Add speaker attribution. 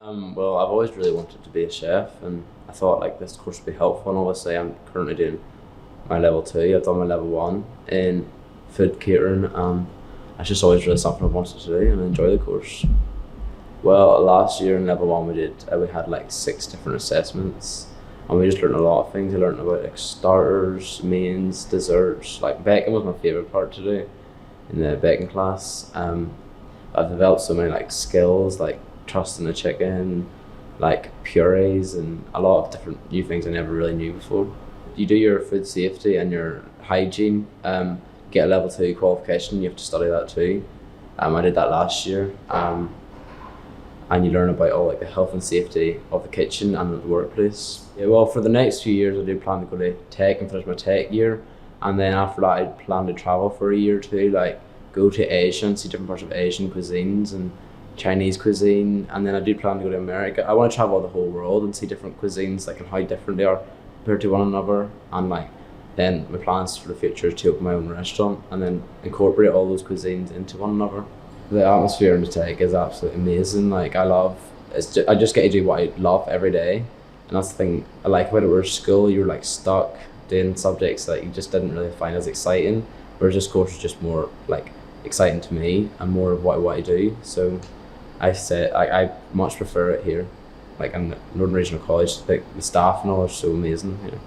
Speaker 1: Well, I've always really wanted to be a chef, and I thought like this course would be helpful. And obviously, I'm currently doing my level two. I've done my level one in food catering, and it's just always really something I've wanted to do, and I enjoy the course. Well, last year in level one, we had like 6 different assessments, and we just learned a lot of things. We learned about like starters, mains, desserts. Like baking was my favorite part to do in the baking class. I've developed so many like skills, like trusting the chicken, like purees, and a lot of different new things I never really knew before. You do your food safety and your hygiene, get a level two qualification. You have to study that too. I did that last year. And you learn about all like the health and safety of the kitchen and the workplace. Yeah, well, for the next few years, I do plan to go to tech and finish my tech year, and then after that, I plan to travel for a year or two, like go to Asia and see different parts of Asian cuisines and Chinese cuisine, and then I do plan to go to America. I want to travel the whole world and see different cuisines, like and how different they are compared to one another, and like then my plans for the future is to open my own restaurant and then incorporate all those cuisines into one another. The atmosphere in the tech is absolutely amazing. Like I just get to do what I love every day, and that's the thing I like about it. Whereas school, you're like stuck doing subjects that you just didn't really find as exciting. Whereas this course is just more like exciting to me and more of what I want to do. So I much prefer it here. Like in Northern Regional College, like the staff and all are so amazing here.